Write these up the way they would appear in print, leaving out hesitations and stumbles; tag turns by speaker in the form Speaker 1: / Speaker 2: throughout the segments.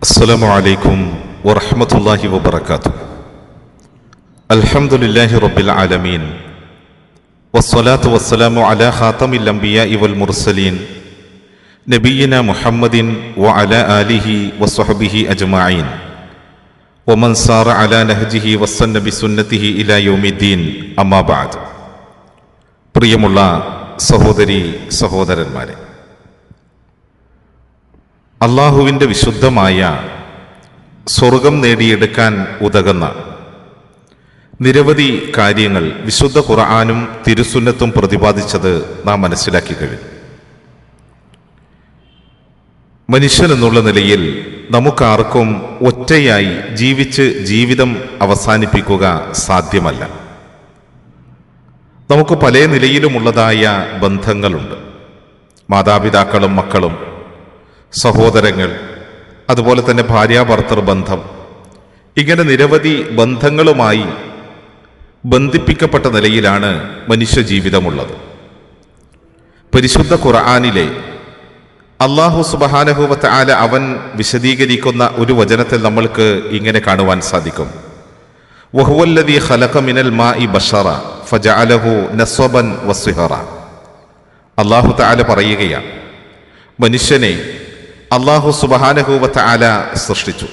Speaker 1: السلام عليكم ورحمة الله وبركاته. الحمد لله رب العالمين والصلاة والسلام على خاتم الأنبياء والمرسلين نبينا محمد وعلى آله وصحبه أجمعين ومن سار على نهجه واستنى بسنته إلى يوم الدين أما بعد. പ്രിയമുള്ള സഹോദരി സഹോദരന്മാരെ, അള്ളാഹുവിൻ്റെ വിശുദ്ധമായ സ്വർഗം നേടിയെടുക്കാൻ ഉതകുന്ന നിരവധി കാര്യങ്ങൾ വിശുദ്ധ ഖുർആനും തിരുസുന്നത്തും പ്രതിപാദിച്ചത് നാം മനസ്സിലാക്കി കഴിഞ്ഞു. മനുഷ്യൻ എന്നുള്ള നിലയിൽ നമുക്കാർക്കും ഒറ്റയായി ജീവിച്ച് ജീവിതം അവസാനിപ്പിക്കുക സാധ്യമല്ല. നമുക്ക് പല നിലയിലുമുള്ളതായ ബന്ധങ്ങളുണ്ട്. മാതാപിതാക്കളും മക്കളും, സഹോദരങ്ങൾ, അതുപോലെ തന്നെ ഭാര്യാഭർത്തൃ ബന്ധം, ഇങ്ങനെ നിരവധി ബന്ധങ്ങളുമായി ബന്ധിപ്പിക്കപ്പെട്ട നിലയിലാണ് മനുഷ്യ ജീവിതമുള്ളത്. പരിശുദ്ധ ഖുർആനിലെ അല്ലാഹു സുബ്ഹാനഹു വ തആല അവൻ വിശദീകരിക്കുന്ന ഒരു വചനത്തിൽ നമ്മൾക്ക് ഇങ്ങനെ കാണുവാൻ സാധിക്കും: വഹുവല്ലദീ ഖലഖ മിനൽ മാഇ ബശറ ഫജഅലഹു നസ്വബൻ വസിഹറ. അല്ലാഹു തആല പറയുകയാണ്, മനുഷ്യനെ അല്ലാഹു സുബ്ഹാനഹു വ തആല സൃഷ്ടിച്ചു.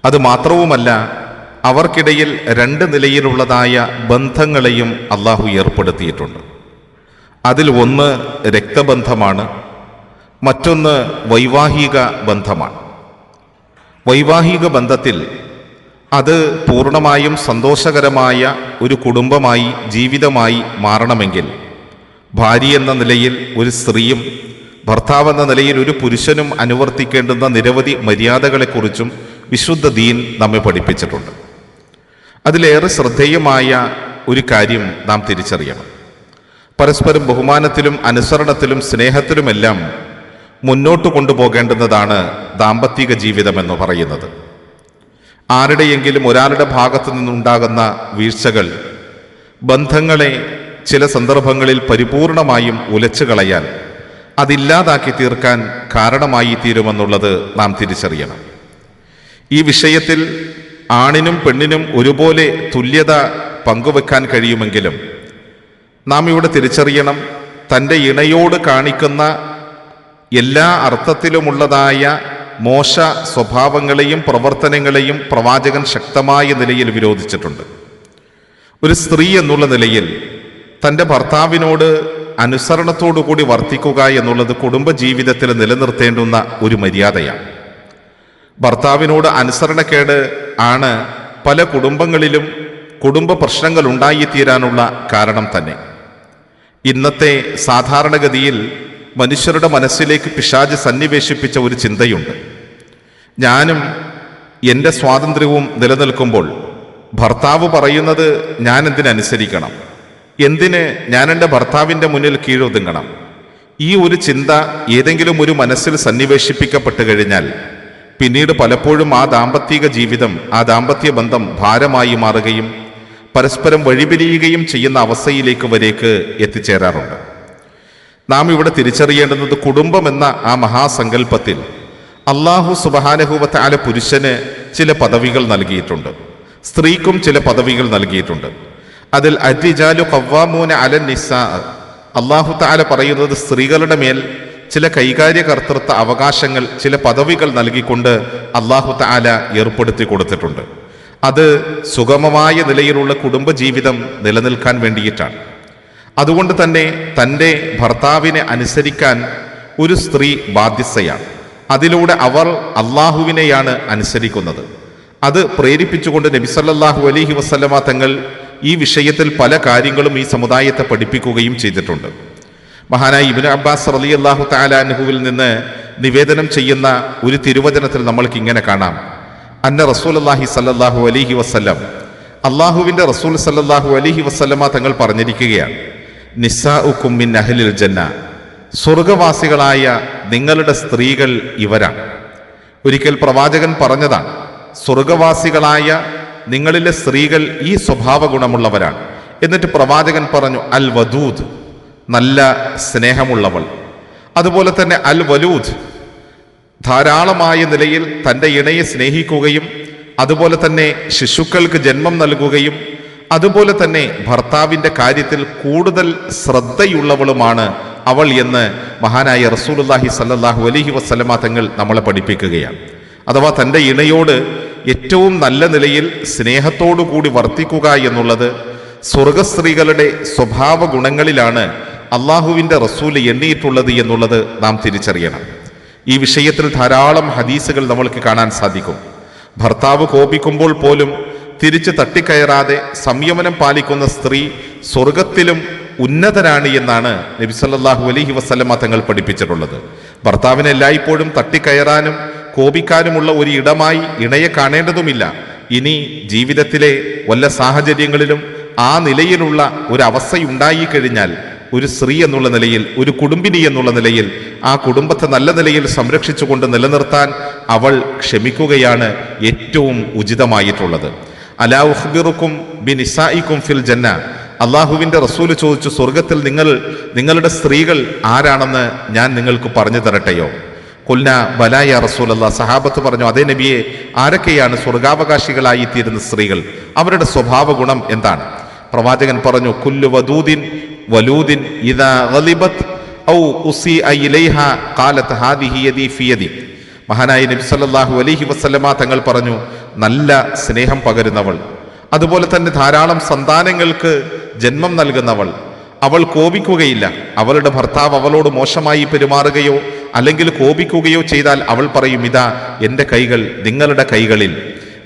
Speaker 1: അത് മാത്രവുമല്ല, അവർക്കിടയിൽ രണ്ട് നിലയിലുള്ളതായ ബന്ധങ്ങളെയും അല്ലാഹു ഏർപ്പെടുത്തിയിട്ടുണ്ട്. അതിൽ ഒന്ന് രക്തബന്ധമാണ്, മറ്റൊന്ന് വൈവാഹിക ബന്ധമാണ്. വൈവാഹിക ബന്ധത്തിൽ അത് പൂർണ്ണമായും സന്തോഷകരമായ ഒരു കുടുംബമായി, ജീവിതമായി മാറണമെങ്കിൽ ഭാര്യ എന്ന നിലയിൽ ഒരു സ്ത്രീയും ഭർത്താവെന്ന നിലയിൽ ഒരു പുരുഷനും അനുവർത്തിക്കേണ്ടുന്ന നിരവധി മര്യാദകളെക്കുറിച്ചും വിശുദ്ധ ദീൻ നമ്മെ പഠിപ്പിച്ചിട്ടുണ്ട്. അതിലേറെ ശ്രദ്ധേയമായ ഒരു കാര്യം നാം തിരിച്ചറിയണം. പരസ്പരം ബഹുമാനത്തിലും അനുസരണത്തിലും സ്നേഹത്തിലുമെല്ലാം മുന്നോട്ട് കൊണ്ടുപോകേണ്ടുന്നതാണ് ദാമ്പത്തിക ജീവിതം എന്ന് പറയുന്നത്. ആരുടെയെങ്കിലും ഒരാളുടെ ഭാഗത്തു നിന്നുണ്ടാകുന്ന വീഴ്ചകൾ ബന്ധങ്ങളെ ചില സന്ദർഭങ്ങളിൽ പരിപൂർണമായും ഉലച്ചു കളയാൻ, അതില്ലാതാക്കി തീർക്കാൻ കാരണമായി തീരുമെന്നുള്ളത് നാം തിരിച്ചറിയണം. ഈ വിഷയത്തിൽ ആണിനും പെണ്ണിനും ഒരുപോലെ തുല്യത പങ്കുവെക്കാൻ കഴിയുമെങ്കിലും നാം ഇവിടെ തിരിച്ചറിയണം, തൻ്റെ ഇണയോട് കാണിക്കുന്ന എല്ലാ അർത്ഥത്തിലുമുള്ളതായ മോശ സ്വഭാവങ്ങളെയും പ്രവർത്തനങ്ങളെയും പ്രവാചകൻ ശക്തമായ നിലയിൽ വിരോധിച്ചിട്ടുണ്ട്. ഒരു സ്ത്രീ എന്നുള്ള നിലയിൽ തൻ്റെ ഭർത്താവിനോട് അനുസരണത്തോടുകൂടി വർത്തിക്കുക എന്നുള്ളത് കുടുംബജീവിതത്തിൽ നിലനിർത്തേണ്ടുന്ന ഒരു മര്യാദയാണ്. ഭർത്താവിനോട് അനുസരണക്കേട് ആണ് പല കുടുംബങ്ങളിലും കുടുംബ പ്രശ്നങ്ങൾ ഉണ്ടായിത്തീരാനുള്ള കാരണം തന്നെ. ഇന്നത്തെ സാധാരണഗതിയിൽ മനുഷ്യരുടെ മനസ്സിലേക്ക് പിശാച് സന്നിവേശിപ്പിച്ച ഒരു ചിന്തയുണ്ട്: ഞാനും എൻ്റെ സ്വാതന്ത്ര്യവും നിലനിൽക്കുമ്പോൾ ഭർത്താവ് പറയുന്നത് ഞാൻ എന്തിനനുസരിക്കണം, എന്തിന് ഞാൻ എൻ്റെ ഭർത്താവിൻ്റെ മുന്നിൽ കീഴൊതുങ്ങണം? ഈ ഒരു ചിന്ത ഏതെങ്കിലും ഒരു മനസ്സിൽ സന്നിവേശിപ്പിക്കപ്പെട്ട് കഴിഞ്ഞാൽ പിന്നീട് പലപ്പോഴും ആ ദാമ്പത്തിക ജീവിതം, ആ ദാമ്പത്യ ബന്ധം ഭാരമായി മാറുകയും പരസ്പരം വഴിപിരിയുകയും ചെയ്യുന്ന അവസ്ഥയിലേക്ക് വരേക്ക് എത്തിച്ചേരാറുണ്ട്. നാം ഇവിടെ തിരിച്ചറിയേണ്ടുന്നത്, കുടുംബം എന്ന ആ മഹാസങ്കല്പത്തിൽ അല്ലാഹു സുബ്ഹാനഹു വ തആല പുരുഷന് ചില പദവികൾ നൽകിയിട്ടുണ്ട്, സ്ത്രീക്കും ചില പദവികൾ നൽകിയിട്ടുണ്ട്. അതിൽ അർരിജാലു ഖവ്വാമൂന അലൻ നിസാ, അല്ലാഹു തആല പറയുന്നത് സ്ത്രീകളുടെ മേൽ ചില കൈകാര്യകർത്തൃത്വ അവകാശങ്ങൾ, ചില പദവികൾ നൽകിക്കൊണ്ട് അല്ലാഹു തആല ഏർപ്പെടുത്തി കൊടുത്തിട്ടുണ്ട്. അത് സുഗമമായ നിലയിലുള്ള കുടുംബജീവിതം നിലനിൽക്കാൻ വേണ്ടിയിട്ടാണ്. അതുകൊണ്ട് തന്നെ തൻ്റെ ഭർത്താവിനെ അനുസരിക്കാൻ ഒരു സ്ത്രീ ബാധ്യസ്ഥയാണ്. അതിലൂടെ അവർ അള്ളാഹുവിനെയാണ് അനുസരിക്കുന്നത്. അത് പ്രേരിപ്പിച്ചുകൊണ്ട് നബി സല്ലല്ലാഹു അലൈഹി വസല്ലമ തങ്ങൾ ഈ വിഷയത്തിൽ പല കാര്യങ്ങളും ഈ സമുദായത്തെ പഠിപ്പിക്കുകയും ചെയ്തിട്ടുണ്ട്. മഹാനായ ഇബ്നു അബ്ബാസ് റളിയല്ലാഹു തആല അൻഹുവിൽ നിന്ന് നിവേദനം ചെയ്യുന്ന ഒരു തിരുവചനത്തിൽ നമ്മൾക്ക് ഇങ്ങനെ കാണാം: അന്ന റസൂലുള്ളാഹി സല്ലല്ലാഹു അലൈഹി വസല്ലം, അള്ളാഹുവിൻ്റെ റസൂൽ സല്ലല്ലാഹു അലൈഹി വസല്ലമ തങ്ങൾ പറഞ്ഞിരിക്കുകയാണ്: നിസാഉക്കും മിൻ അഹ്ലിൽ ജന്ന, സ്വർഗവാസികളായ നിങ്ങളുടെ സ്ത്രീകൾ ഇവരാണ്. ഒരിക്കൽ പ്രവാചകൻ പറഞ്ഞതാണ്, സ്വർഗവാസികളായ നിങ്ങളിലെ സ്ത്രീകൾ ഈ സ്വഭാവ ഗുണമുള്ളവരാണ്. എന്നിട്ട് പ്രവാചകൻ പറഞ്ഞു, അൽ വദൂദ്, നല്ല സ്നേഹമുള്ളവൾ. അതുപോലെ തന്നെ അൽ വലൂദ്, ധാരാളമായ നിലയിൽ തൻ്റെ ഇണയെ സ്നേഹിക്കുകയും അതുപോലെ തന്നെ ശിശുക്കൾക്ക് ജന്മം നൽകുകയും അതുപോലെ തന്നെ ഭർത്താവിൻ്റെ കാര്യത്തിൽ കൂടുതൽ ശ്രദ്ധയുള്ളവളുമാണ് അവൾ എന്ന് മഹാനായ റസൂലുള്ളാഹി സ്വല്ലല്ലാഹു അലൈഹി വസല്ലമ തങ്ങൾ നമ്മളെ പഠിപ്പിക്കുകയാണ്. അഥവാ തൻ്റെ ഇണയോട് ഏറ്റവും നല്ല നിലയിൽ സ്നേഹത്തോടു കൂടി വർത്തിക്കുക എന്നുള്ളത് സ്വർഗസ്ത്രീകളുടെ സ്വഭാവ ഗുണങ്ങളിലാണ് അള്ളാഹുവിൻ്റെ റസൂൽ എണ്ണിയിട്ടുള്ളത് എന്നുള്ളത് നാം തിരിച്ചറിയണം. ഈ വിഷയത്തിൽ ധാരാളം ഹദീസുകൾ നമ്മൾക്ക് കാണാൻ സാധിക്കും. ഭർത്താവ് കോപിക്കുമ്പോൾ പോലും തിരിച്ച് തട്ടിക്കയറാതെ സംയമനം പാലിക്കുന്ന സ്ത്രീ സ്വർഗത്തിലും ഉന്നതനാണ് എന്നാണ് നബി സല്ലല്ലാഹു അലൈഹി വസല്ലമ തങ്ങൾ പഠിപ്പിച്ചിട്ടുള്ളത്. ഭർത്താവിനെ എല്ലായ്പ്പോഴും തട്ടിക്കയറാനും കോപിക്കാനുമുള്ള ഒരു ഇടമായി ഇണയെ കാണേണ്ടതുമില്ല. ഇനി ജീവിതത്തിലെ വല്ല സാഹചര്യങ്ങളിലും ആ നിലയിലുള്ള ഒരു അവസ്ഥയുണ്ടായി കഴിഞ്ഞാൽ ഒരു സ്ത്രീ എന്നുള്ള നിലയിൽ, ഒരു കുടുംബിനി എന്നുള്ള നിലയിൽ ആ കുടുംബത്തെ നല്ല നിലയിൽ സംരക്ഷിച്ചുകൊണ്ട് നിലനിർത്താൻ അവൾ ക്ഷമിക്കുകയാണ് ഏറ്റവും ഉചിതമായിട്ടുള്ളത്. അലാ ഉഖ്ബിറുക്കും ബിനിസാഇക്കും ഫിൽ ജന്ന, അള്ളാഹുവിൻ്റെ റസൂല് ചോദിച്ചു, സ്വർഗത്തിൽ നിങ്ങളുടെ സ്ത്രീകൾ ആരാണെന്ന് ഞാൻ നിങ്ങൾക്ക് പറഞ്ഞു തരട്ടെയോ? ഖുൽന ബലാ യാ റസൂലല്ലാഹ്, സഹാബത്ത് പറഞ്ഞു, അതേ നബിയെ, ആരൊക്കെയാണ് സ്വർഗാവകാശികളായി തീരുന്ന സ്ത്രീകൾ? അവരുടെ സ്വഭാവ ഗുണം എന്താണ്? പ്രവാചകൻ പറഞ്ഞു, കുല്ലു വദൂദിൻ വലൂദിൻ ഇദാ ഗളിബത് ഔ ഉസിഅ ഇലൈഹ ഖാലത് ഹാദിഹി യദി ഫി യദി. മഹാനായ നബി സല്ലല്ലാഹു അലൈഹി വസല്ലമ തങ്ങൾ പറഞ്ഞു, നല്ല സ്നേഹം പകരുന്നവൾ, അതുപോലെ തന്നെ ധാരാളം സന്താനങ്ങൾക്ക് ജന്മം നൽകുന്നവൾ, അവൾ കോപിക്കുകയില്ല. അവളുടെ ഭർത്താവ് അവളോട് മോശമായി പെരുമാറുകയോ അല്ലെങ്കിൽ കോപിക്കുകയോ ചെയ്താൽ അവൾ പറയും, ഇതാ എൻ്റെ കൈകൾ നിങ്ങളുടെ കൈകളിൽ,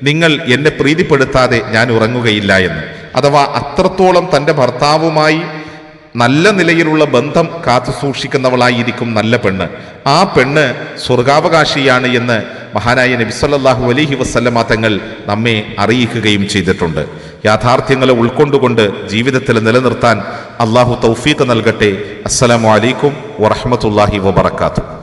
Speaker 1: നിങ്ങൾ എന്നെ പ്രീതിപ്പെടുത്താതെ ഞാൻ ഉറങ്ങുകയില്ല എന്ന്. അഥവാ അത്രത്തോളം തൻ്റെ ഭർത്താവുമായി നല്ല നിലയിലുള്ള ബന്ധം കാത്തു സൂക്ഷിക്കുന്നവളായിരിക്കും നല്ല പെണ്ണ്. ആ പെണ്ണ് സ്വർഗാവകാശിയാണ് എന്ന് മഹാനായ നബി സല്ലല്ലാഹു അലൈഹി വസല്ലമ തങ്ങൾ നമ്മെ അറിയിക്കുകയും ചെയ്തിട്ടുണ്ട്. യാഥാർത്ഥ്യങ്ങളെ ഉൾക്കൊണ്ടുകൊണ്ട് ജീവിതത്തിൽ നിലനിർത്താൻ അള്ളാഹു തൗഫീഖ് നൽകട്ടെ. അസ്സലാമു അലൈക്കും വറഹ്മത്തുള്ളാഹി വബറകാതുഹു.